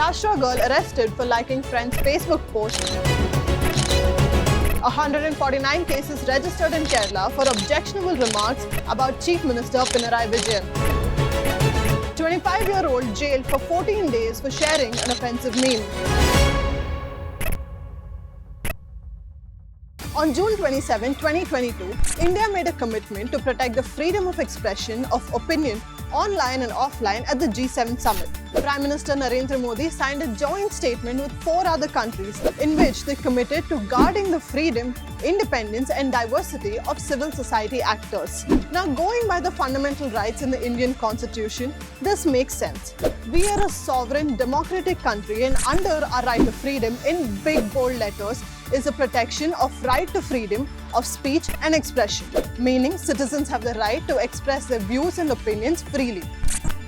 Maharashtra girl arrested for liking friend's Facebook post. 149 cases registered in Kerala for objectionable remarks about Chief Minister Pinarayi Vijayan. 25-year-old jailed for 14 days for sharing an offensive meme. On June 27, 2022, India made a commitment to protect the freedom of expression of opinion online and offline at the G7 summit. Prime Minister Narendra Modi signed a joint statement with 4 other countries in which they committed to guarding the freedom, independence and diversity of civil society actors. Now, going by the fundamental rights in the Indian Constitution, this makes sense. We are a sovereign democratic country, and under our right to freedom in big bold letters is a protection of right to freedom of speech and expression, meaning citizens have the right to express their views and opinions freely.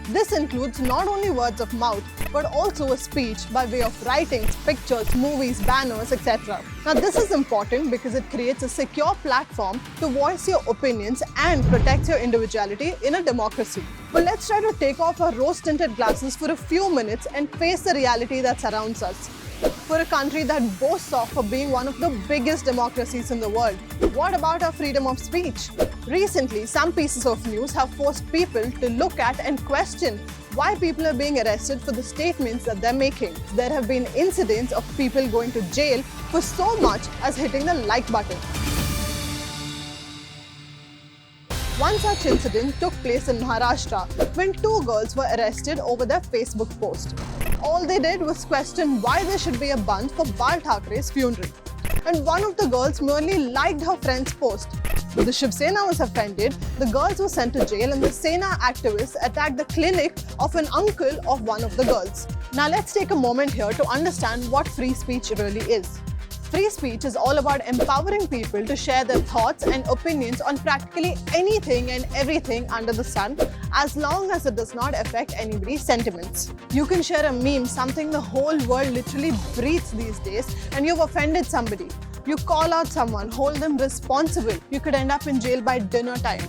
This includes not only words of mouth, but also a speech by way of writings, pictures, movies, banners, etc. Now, this is important because it creates a secure platform to voice your opinions and protects your individuality in a democracy. But let's try to take off our rose-tinted glasses for a few minutes and face the reality that surrounds us. For a country that boasts of being one of the biggest democracies in the world, what about our freedom of speech? Recently, some pieces of news have forced people to look at and question why people are being arrested for the statements that they're making. There have been incidents of people going to jail for so much as hitting the like button. One such incident took place in Maharashtra when 2 girls were arrested over their Facebook post. All they did was question why there should be a bunch for Bal Thackeray's funeral. And one of the girls merely liked her friend's post. The Shiv Sena was offended, the girls were sent to jail, and the Sena activists attacked the clinic of an uncle of one of the girls. Now let's take a moment here to understand what free speech really is. Free speech is all about empowering people to share their thoughts and opinions on practically anything and everything under the sun, as long as it does not affect anybody's sentiments. You can share a meme, something the whole world literally breathes these days, and you've offended somebody. You call out someone, hold them responsible. You could end up in jail by dinner time.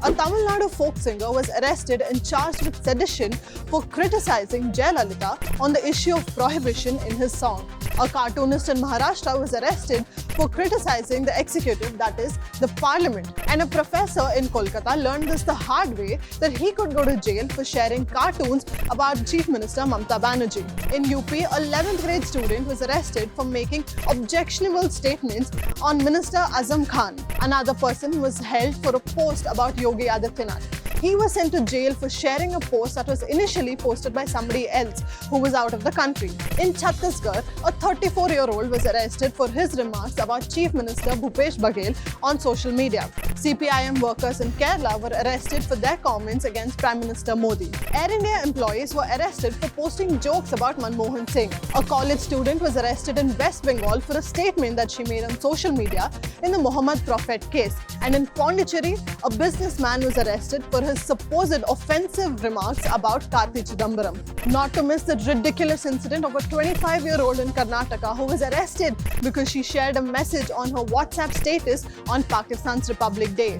A Tamil Nadu folk singer was arrested and charged with sedition for criticizing Jayalalitha on the issue of prohibition in his song. A cartoonist in Maharashtra was arrested for criticizing the executive, that is, the parliament. And a professor in Kolkata learned this the hard way, that he could go to jail for sharing cartoons about Chief Minister Mamata Banerjee. In UP, a 11th grade student was arrested for making objectionable statements on Minister Azam Khan. Another person was held for a post about Yogi Adityanath. He was sent to jail for sharing a post that was initially posted by somebody else who was out of the country. In Chhattisgarh, a 34-year-old was arrested for his remarks about Chief Minister Bhupesh Baghel on social media. CPIM workers in Kerala were arrested for their comments against Prime Minister Modi. Air India employees were arrested for posting jokes about Manmohan Singh. A college student was arrested in West Bengal for a statement that she made on social media in the Muhammad Prophet case. And in Pondicherry, a businessman was arrested for his supposed offensive remarks about Karti Chidambaram. Not to miss the ridiculous incident of a 25-year-old in Karnataka who was arrested because she shared a message on her WhatsApp status on Pakistan's Republic Day.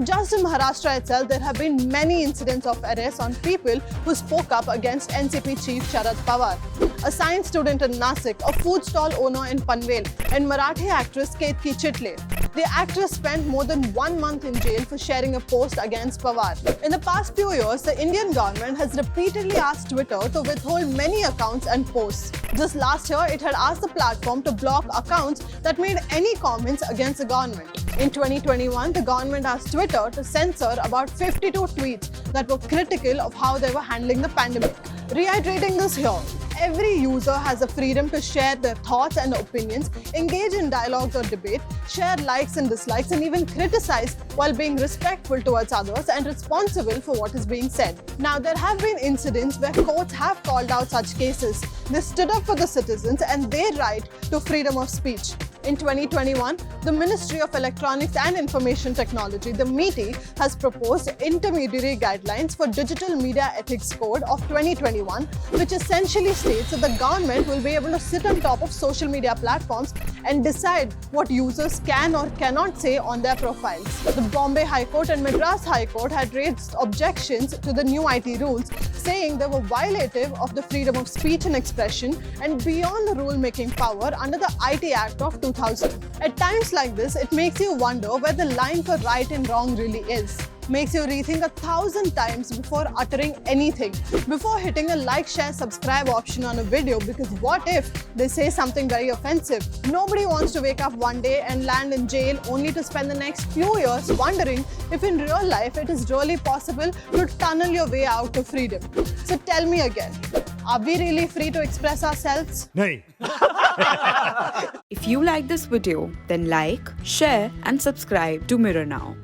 Just in Maharashtra itself, there have been many incidents of arrests on people who spoke up against NCP chief Sharad Pawar. A science student in Nasik, a food stall owner in Panvel, and Marathi actress Ketki Chitle. The actress spent more than 1 month in jail for sharing a post against Pawar. In the past few years, the Indian government has repeatedly asked Twitter to withhold many accounts and posts. Just last year, it had asked the platform to block accounts that made any comments against the government. In 2021, the government asked Twitter to censor about 52 tweets that were critical of how they were handling the pandemic. Reiterating this here, every user has the freedom to share their thoughts and opinions, engage in dialogue or debate, share likes and dislikes, and even criticize while being respectful towards others and responsible for what is being said. Now, there have been incidents where courts have called out such cases. They stood up for the citizens and their right to freedom of speech. In 2021, the Ministry of Electronics and Information Technology, the MeitY, has proposed intermediary guidelines for Digital Media Ethics Code of 2021, which essentially states that the government will be able to sit on top of social media platforms and decide what users can or cannot say on their profiles. The Bombay High Court and Madras High Court had raised objections to the new IT rules, saying they were violative of the freedom of speech and expression and beyond the rule-making power under the IT Act of 2000. At times like this, it makes you wonder where the line for right and wrong really is. Makes you rethink 1,000 times before uttering anything. Before hitting a like, share, subscribe option on a video, because what if they say something very offensive? Nobody wants to wake up one day and land in jail only to spend the next few years wondering if in real life it is really possible to tunnel your way out to freedom. So tell me again, are we really free to express ourselves? नहीं. If you like this video, then like, share and subscribe to Mirror Now.